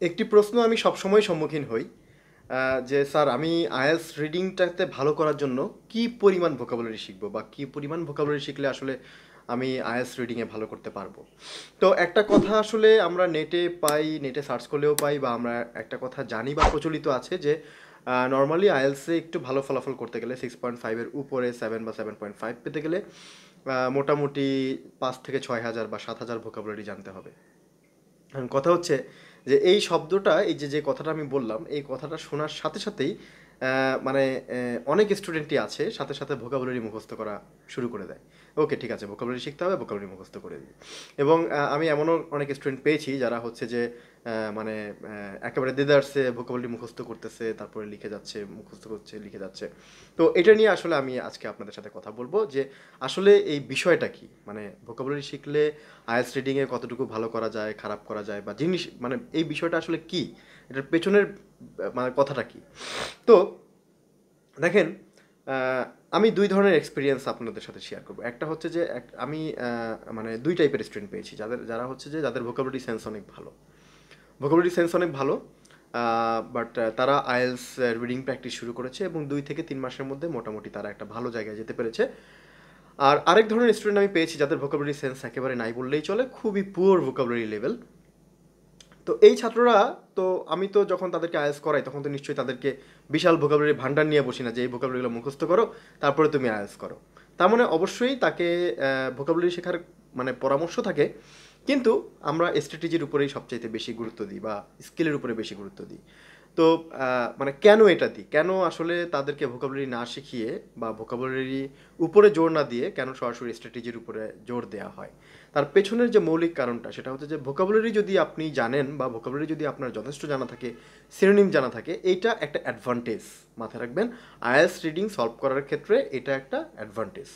একটি প্রশ্ন আমি সবসময় সম্মুখীন হই যে স্যার আমি আইএলটিএস রিডিংটাতে ভালো করার জন্য কি পরিমাণ ভোকাবুলারি শিখবো বা কি পরিমাণ ভোকাবুলারি শিখলে আসলে আমি আইএলটিএস রিডিংয়ে ভালো করতে পারবো। তো একটা কথা আসলে আমরা নেটে পাই, নেটে সার্চ করলেও পাই, বা আমরা একটা কথা জানি বা প্রচলিত আছে যে নর্মালি আইএলটিএসে একটু ভালো ফলাফল করতে গেলে 6.5-এর উপরে 7 বা 7.5 পেতে গেলে মোটামুটি 5 থেকে 6 হাজার বা 7 হাজার ভোকাবুলারি জানতে হবে। এখন কথা হচ্ছে যে এই শব্দটা, এই যে কথাটা আমি বললাম, এই কথাটা শোনার সাথে সাথেই মানে অনেক স্টুডেন্টই আছে সাথে সাথে ভোকাবুলারি মুখস্থ করা শুরু করে দেয়। ওকে, ঠিক আছে, ভোকাবুলারি শিখতে হবে, ভোকাবুলারি মুখস্থ করে দিই। এবং আমি এমনও অনেক স্টুডেন্ট পেয়েছি যারা হচ্ছে যে মানে একেবারে দেদারসে ভোকাবুলারি মুখস্থ করতেছে, তারপরে লিখে যাচ্ছে, মুখস্থ করছে, লিখে যাচ্ছে। তো এটা নিয়ে আসলে আমি আজকে আপনাদের সাথে কথা বলবো যে আসলে এই বিষয়টা কি, মানে ভোকাবুলারি শিখলে আইএলটিএস রিডিংয়ে কতটুকু ভালো করা যায়, খারাপ করা যায়, বা জিনিস মানে এই বিষয়টা আসলে কি, এটার পেছনের মানে কথাটা কি। তো দেখেন, আমি দুই ধরনের এক্সপিরিয়েন্স আপনাদের সাথে শেয়ার করবো। একটা হচ্ছে যে আমি মানে দুই টাইপের স্টুডেন্ট পেয়েছি, যারা হচ্ছে যে যাদের ভোকাবুলারি সেন্স অনেক ভালো, ভোকাবুলারি সেন্স অনেক ভালো, বাট তারা আইএলটিএস রিডিং প্র্যাকটিস শুরু করেছে এবং 2 থেকে 3 মাসের মধ্যে মোটামুটি তারা একটা ভালো জায়গায় যেতে পেরেছে। আর আরেক ধরনের স্টুডেন্ট আমি পেয়েছি যাদের ভোকাবুলারি সেন্স একেবারে নাই বললেই চলে, খুবই পুয়ার ভোকাবুলারি লেভেল। তো এই ছাত্ররা, তো আমি তো যখন তাদেরকে আইএলটিএস করাই তখন তো নিশ্চয়ই তাদেরকে বিশাল ভোকাবুলারি ভান্ডার নিয়ে বসি না যে এই ভোকাবুলারিগুলো মুখস্থ করো তারপরে তুমি আইএলটিএস করো। তার মানে অবশ্যই তাকে ভোকাবুলারি শেখার মানে পরামর্শ থাকে, কিন্তু আমরা স্ট্র্যাটেজির উপরেই সবচাইতে বেশি গুরুত্ব দিই বা স্কিলের উপরে বেশি গুরুত্ব দিই। তো মানে কেন এটা দিই, কেন আসলে তাদেরকে ভোকাবুলারি না শিখিয়ে বা ভোকাবুলারি উপরে জোর না দিয়ে কেন সরাসরি স্ট্র্যাটেজির উপরে জোর দেওয়া হয়, তার পেছনের যে মৌলিক কারণটা সেটা হচ্ছে যে ভোকাবুলারি যদি আপনি জানেন বা ভোকাবুলারি যদি আপনার যথেষ্ট জানা থাকে, সিনোনিম জানা থাকে, এইটা একটা অ্যাডভান্টেজ। মাথায় রাখবেন, আইএলটিএস রিডিং সলভ করার ক্ষেত্রে এটা একটা অ্যাডভান্টেজ।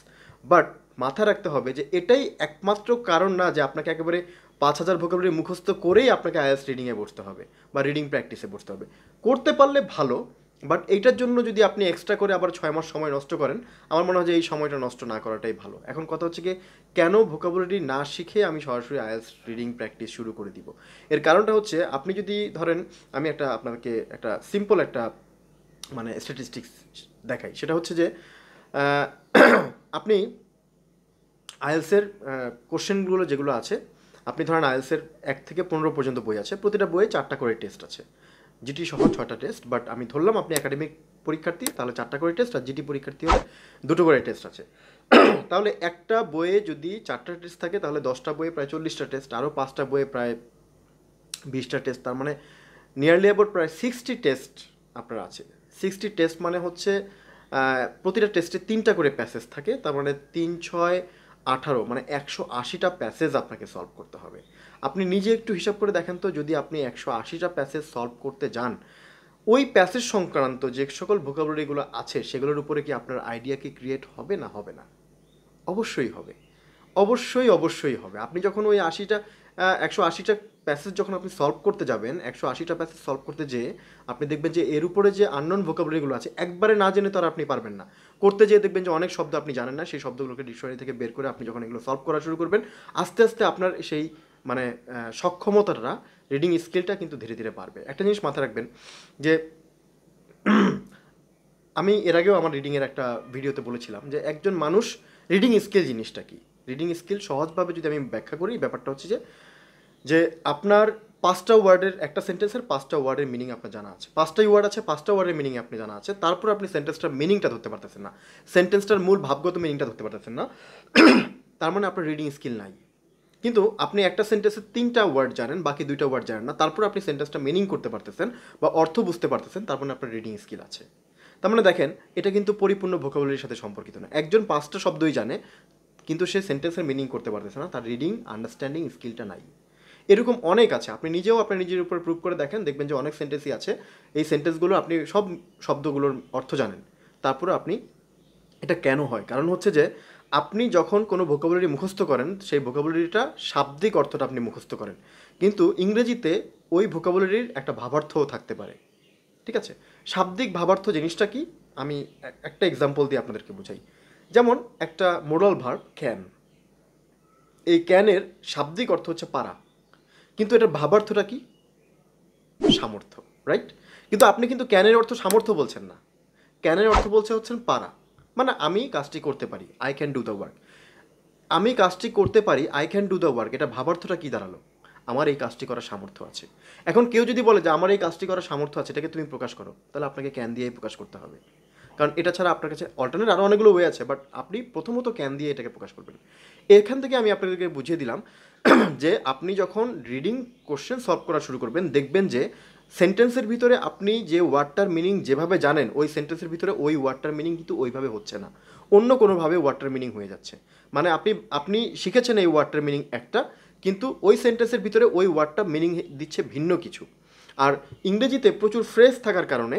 বাট মাথায় রাখতে হবে যে এটাই একমাত্র কারণ না যে আপনাকে একেবারে 5 হাজার ভোকাবুলারি মুখস্থ করেই আপনাকে আইএলটিএস রিডিংয়ে বসতে হবে বা রিডিং প্র্যাকটিসে বসতে হবে। করতে পারলে ভালো, বাট এইটার জন্য যদি আপনি এক্সট্রা করে আবার 6 মাস সময় নষ্ট করেন, আমার মনে হয় যে এই সময়টা নষ্ট না করাটাই ভালো। এখন কথা হচ্ছে কি, কেন ভোকাবুলারি না শিখে আমি সরাসরি আইএলটিএস রিডিং প্র্যাকটিস শুরু করে দিব? এর কারণটা হচ্ছে, আপনি যদি ধরেন, আমি আপনাকে একটা সিম্পল একটা মানে স্ট্যাটিস্টিক্স দেখাই। সেটা হচ্ছে যে আহ, আপনি আইএলটিএসের কোশ্চেনগুলো যেগুলো আছে, আপনি ধরেন আইএলটিএসের 1 থেকে 15 পর্যন্ত বই আছে, প্রতিটা বইয়ে 4টা করে টেস্ট আছে, জিটি সহ 6টা টেস্ট। বাট আমি ধরলাম আপনি একাডেমিক পরীক্ষার্থী, তাহলে 4টা করে টেস্ট, আর জিটি পরীক্ষার্থী হলে 2টো করে টেস্ট আছে। তাহলে একটা বইয়ে যদি 4টা টেস্ট থাকে, তাহলে 10টা বইয়ে প্রায় 40টা টেস্ট, আরও 5টা বইয়ে প্রায় 20টা টেস্ট, তার মানে নিয়ারলি অ্যাবাউট প্রায় 60 টেস্ট আপনার আছে। 60 টেস্ট মানে হচ্ছে প্রতিটা টেস্টে 3টা করে প্যাসেজ থাকে, তার মানে 3 6 18, মানে 180টা প্যাসেজ আপনাকে সলভ করতে হবে। আপনি নিজে একটু হিসাব করে দেখেন তো, যদি আপনি 180টা প্যাসেজ সলভ করতে যান, ওই প্যাসেজ সংক্রান্ত যে সকল ভোকাবুলারিগুলো আছে সেগুলোর উপরে কি আপনার আইডিয়া কি ক্রিয়েট হবে না হবে না? অবশ্যই হবে, অবশ্যই অবশ্যই হবে। আপনি যখন ওই 180টা প্যাসেজ যখন আপনি সলভ করতে যাবেন, 180টা প্যাসেজ সলভ করতে যেয়ে আপনি দেখবেন যে এর উপরে যে আননোন ভোকাবুলারিগুলো আছে একবারে না জেনে তো আর আপনি পারবেন না। করতে যেয়ে দেখবেন যে অনেক শব্দ আপনি জানেন না, সেই শব্দগুলোকে ডিকশনারি থেকে বের করে আপনি যখন এগুলো সলভ করা শুরু করবেন, আস্তে আস্তে আপনার সেই মানে সক্ষমতাটা, রিডিং স্কিলটা কিন্তু ধীরে ধীরে বাড়বে। একটা জিনিস মাথায় রাখবেন যে আমি এর আগেও আমার রিডিংয়ের একটা ভিডিওতে বলেছিলাম যে একজন মানুষ, রিডিং স্কিল জিনিসটা কি। রিডিং স্কিল সহজভাবে যদি আমি ব্যাখ্যা করি, ব্যাপারটা হচ্ছে যে যে আপনার 5টা ওয়ার্ডের, একটা সেন্টেন্সের 5টা ওয়ার্ডের মিনিং আপনার জানা আছে, 5টাই ওয়ার্ড আছে, 5টা ওয়ার্ডের মিনিং আপনি জানা আছে, তারপর আপনি সেন্টেন্সটার মিনিংটা ধরতে পারতেছেন না, সেন্টেন্সটার মূল ভাবগত মিনিংটা ধরতে পারতেছেন না, তার মানে আপনার রিডিং স্কিল নাই। কিন্তু আপনি একটা সেন্টেন্সে 3টা ওয়ার্ড জানেন, বাকি 2টা ওয়ার্ড জানেন না, তারপর আপনি সেন্টেন্সটা মিনিং করতে পারতেছেন বা অর্থ বুঝতে পারতেছেন, তার মানে আপনার রিডিং স্কিল আছে। তার মানে দেখেন, এটা কিন্তু পরিপূর্ণ ভোকাবুলারির সাথে সম্পর্কিত না। একজন 5টা শব্দই জানে কিন্তু সে সেন্টেন্সের মিনিং করতে পারতেছে না, তার রিডিং আন্ডারস্ট্যান্ডিং স্কিলটা নাই। এরকম অনেক আছে, আপনি নিজেও আপনার নিজের উপর প্রুভ করে দেখেন, দেখবেন যে অনেক সেন্টেন্সই আছে, এই সেন্টেন্সগুলো আপনি সব শব্দগুলোর অর্থ জানেন, তারপরে আপনি, এটা কেন হয়? কারণ হচ্ছে যে আপনি যখন কোনো ভোকাবুলারি মুখস্থ করেন, সেই ভোকাবুলারিটা শাব্দিক অর্থটা আপনি মুখস্থ করেন, কিন্তু ইংরেজিতে ওই ভোকাবুলারির একটা ভাবার্থও থাকতে পারে। ঠিক আছে, শাব্দিক ভাবার্থ জিনিসটা কি, আমি একটা এক্সাম্পল দিয়ে আপনাদেরকে বোঝাই। যেমন একটা মোডাল ভার্ব ক্যান, এই ক্যানের শাব্দিক অর্থ হচ্ছে পারা, কিন্তু এটার ভাবার্থটা কি? সামর্থ্য, রাইট? কিন্তু আপনি কিন্তু ক্যানের অর্থ সামর্থ্য বলছেন না, ক্যানের অর্থ হচ্ছেন পারা। মানে আমি কাজটি করতে পারি, I can do the work. আমি কাজটি করতে পারি, I can do the work, এটা ভাবার্থটা কী দাঁড়ালো? আমার এই কাজটি করার সামর্থ্য আছে। এখন কেউ যদি বলে যে আমার এই কাজটি করার সামর্থ্য আছে, এটাকে তুমি প্রকাশ করো, তাহলে আপনাকে ক্যান দিয়েই প্রকাশ করতে হবে। কারণ এটা ছাড়া আপনার কাছে অল্টারনেট আরও অনেকগুলো ওয়ে আছে, বাট আপনি প্রথমত ক্যান দিয়ে এটাকে প্রকাশ করবেন। এখান থেকে আমি আপনাদেরকে বুঝিয়ে দিলাম যে আপনি যখন রিডিং কোশ্চেন সলভ করা শুরু করবেন, দেখবেন যে সেন্টেন্সের ভিতরে আপনি যে ওয়ার্ডটার মিনিং যেভাবে জানেন, ওই সেন্টেন্সের ভিতরে ওই ওয়ার্ডটার মিনিং কিন্তু ওইভাবে হচ্ছে না, অন্য কোনোভাবে ওয়ার্ডটার মিনিং হয়ে যাচ্ছে। মানে আপনি শিখেছেন এই ওয়ার্ডটার মিনিং একটা, কিন্তু ওই সেন্টেন্সের ভিতরে ওই ওয়ার্ডটা মিনিং দিচ্ছে ভিন্ন কিছু। আর ইংরেজিতে প্রচুর ফ্রেজ থাকার কারণে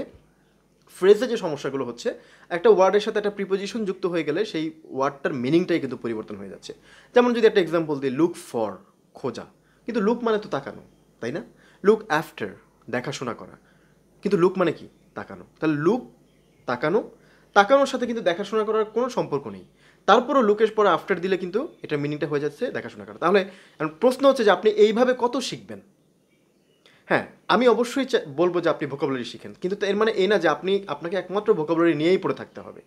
ফ্রেজে যে সমস্যাগুলো হচ্ছে, একটা ওয়ার্ডের সাথে একটা প্রিপোজিশন যুক্ত হয়ে গেলে সেই ওয়ার্ডটার মিনিংটাই কিন্তু পরিবর্তন হয়ে যাচ্ছে। যেমন যদি একটা এক্সাম্পল দিই, লুক ফর, খোঁজা, কিন্তু লুক মানে তো তাকানো, তাই না? লুক আফটার, দেখাশোনা করা, কিন্তু লুক মানে কি? তাকানো। তাহলে লুক, তাকানো, তাকানোর সাথে কিন্তু দেখাশোনা করার কোনো সম্পর্ক নেই। তারপরও লুকের পরে আফটার দিলে কিন্তু এটার মিনিংটা হয়ে যাচ্ছে দেখাশোনা করা। তাহলে প্রশ্ন হচ্ছে যে আপনি এইভাবে কত শিখবেন? হ্যাঁ, আমি অবশ্যই বলবো যে আপনি ভোকাবুলারি শিখেন, কিন্তু এর মানে এই না যে আপনাকে একমাত্র ভোকাবুলারি নিয়েই পড়ে থাকতে হবে।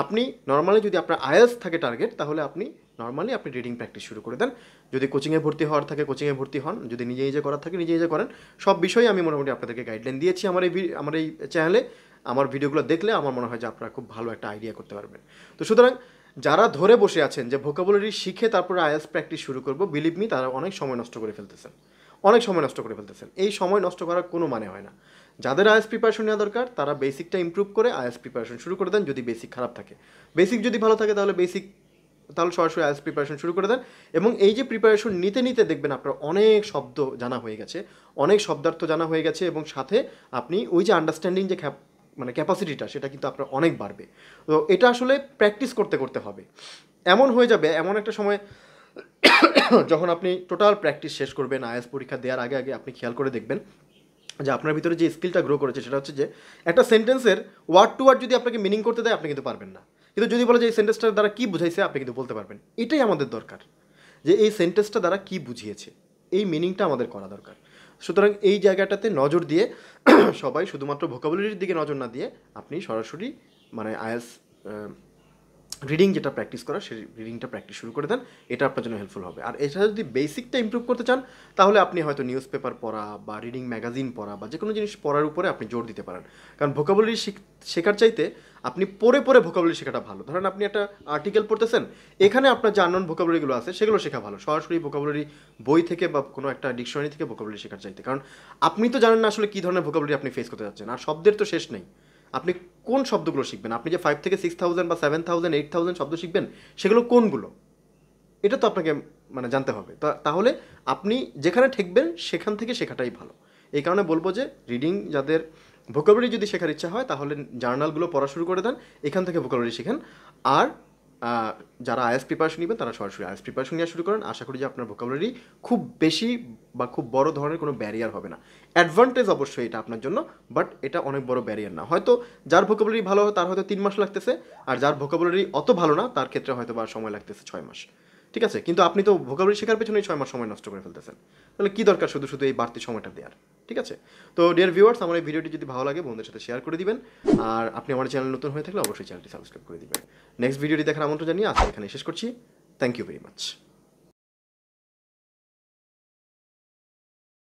আপনি নর্মালি যদি আপনার আইএলটিএস থাকে টার্গেট, তাহলে আপনি নর্মালি আপনি রিডিং প্র্যাকটিস শুরু করে দেন। যদি কোচিংয়ে ভর্তি হওয়ার থাকে কোচিংয়ে ভর্তি হন, যদি নিজে নিজে করার থাকে নিজে নিজে করেন। সব বিষয়ে আমি মোটামুটি আপনাদেরকে গাইডলাইন দিয়েছি আমার এই চ্যানেলে। আমার ভিডিওগুলো দেখলে আমার মনে হয় যে আপনারা খুব ভালো একটা আইডিয়া করতে পারবেন। তো সুতরাং যারা ধরে বসে আছেন যে ভোকাবুলারি শিখে তারপরে আইএলটিএস প্র্যাকটিস শুরু করবো, বিলিভ মি, তারা অনেক সময় নষ্ট করে ফেলতেছেন, অনেক সময় নষ্ট করে ফেলতেছেন। এই সময় নষ্ট করার কোনো মানে হয় না। যাদের আইএলটিএস প্রিপারেশন নেওয়া দরকার, তারা বেসিকটা ইমপ্রুভ করে আইএলটিএস প্রিপারেশন শুরু করে দেন। যদি বেসিক খারাপ থাকে, বেসিক যদি ভালো থাকে তাহলে সরাসরি আইএলটিএস প্রিপারেশন শুরু করে দেন। এবং এই যে প্রিপারেশন নিতে নিতে দেখবেন আপনার অনেক শব্দ জানা হয়ে গেছে, অনেক শব্দার্থ জানা হয়ে গেছে, এবং সাথে আপনি ওই যে আন্ডারস্ট্যান্ডিং যে ক্যাপাসিটিটা, সেটা কিন্তু আপনার অনেক বাড়বে। তো এটা আসলে প্র্যাকটিস করতে করতে হবে। এমন হয়ে যাবে, এমন একটা সময় যখন আপনি টোটাল প্র্যাকটিস শেষ করবেন, আইএলটিএস পরীক্ষা দেওয়ার আগে আগে আপনি খেয়াল করে দেখবেন যে আপনার ভিতরে যে স্কিলটা গ্রো করেছে, সেটা হচ্ছে যে একটা সেন্টেন্সের ওয়ার্ড টু ওয়ার্ড যদি আপনাকে মিনিং করতে দেয়, আপনি কিন্তু পারবেন না। কিন্তু যদি বলে যে এই সেন্টেন্সটার দ্বারা কী বুঝাইছে, আপনি কিন্তু বলতে পারবেন। এটাই আমাদের দরকার, যে এই সেন্টেন্সটা দ্বারা কী বুঝিয়েছে, এই মিনিংটা আমাদের করা দরকার। সুতরাং এই জায়গাটাতে নজর দিয়ে সবাই শুধুমাত্র ভোকাবুলারির দিকে নজর না দিয়ে আপনি সরাসরি আইএলটিএস রিডিং যেটা প্র্যাকটিস করা, সেই রিডিংটা প্র্যাকটিস শুরু করে দেন। এটা আপনার জন্য হেল্পফুল হবে। আর এছাড়া যদি বেসিকটা ইমপ্রুভ করতে চান, তাহলে আপনি হয়তো নিউজ পেপার পড়া বা রিডিং ম্যাগাজিন পড়া বা যে কোনো জিনিস পড়ার উপরে আপনি জোর দিতে পারেন। কারণ ভোকাবুলারি শেখার চাইতে আপনি পড়ে পড়ে ভোকাবুলারি শেখাটা ভালো। ধরেন আপনি একটা আর্টিকেল পড়তেছেন, এখানে আপনার যে আননোন ভোকাবুলারিগুলো আছে সেগুলো শেখা ভালো সরাসরি ভোকাবুলারি বই থেকে বা কোনো একটা ডিকশনারি থেকে ভোকাবুলারি শেখার চাইতে। কারণ আপনি তো জানেন না আসলে কী ধরনের ভোকাবুলারি আপনি ফেস করতে যাচ্ছেন, আর শব্দের তো শেষ নেই। আপনি কোন শব্দগুলো শিখবেন? আপনি যে 5 থেকে 6000 বা 7000 8000 শব্দ শিখবেন, সেগুলো কোনগুলো? এটা তো আপনাকে জানতে হবে। তাহলে আপনি যেখানে ঠেকবেন সেখান থেকে শেখাটাই ভালো। এই কারণে বলবো যে রিডিং, যাদের ভোকাবুলারি যদি শেখার ইচ্ছা হয়, তাহলে জার্নালগুলো পড়া শুরু করে দেন, এখান থেকে ভোকাবুলারি শিখেন। আর যারা আইএলটিএস প্রিপারেশন নেবেন, তারা সরাসরি আইএলটিএস প্রিপারেশন নেওয়া শুরু করেন। আশা করি যে আপনার ভোকাবুলারি খুব বেশি বা খুব বড় ধরনের কোনো ব্যারিয়ার হবে না। অ্যাডভান্টেজ অবশ্যই এটা আপনার জন্য, বাট এটা অনেক বড় ব্যারিয়ার না। হয়তো যার ভোকাবুলারি ভালো হয় তার হয়তো 3 মাস লাগতেছে, আর যার ভোকাবুলারি অত ভালো না তার ক্ষেত্রে হয়তো বা সময় লাগতেছে 6 মাস। ঠিক আছে, কিন্তু আপনি তো ভোকাবুলারি শেখার পেছনেই 6 মাস সময় নষ্ট করে ফেলতেছেন। তাহলে কী দরকার শুধু শুধু এই বাড়তি সময়টা দেওয়ার? ঠিক আছে, তো ডিয়ার ভিউয়ার্স, আমার এই ভিডিওটি যদি ভালো লাগে বন্ধুদের সাথে শেয়ার করে দিবেন। আর আপনি আমার চ্যানেল নতুন হয়ে থাকলে অবশ্যই চ্যানেলটি সাবস্ক্রাইব করে দিবেন। নেক্সট ভিডিওটি দেখার আমন্ত্রণ জানিয়ে আজকে এখানে শেষ করছি। Thank you very much.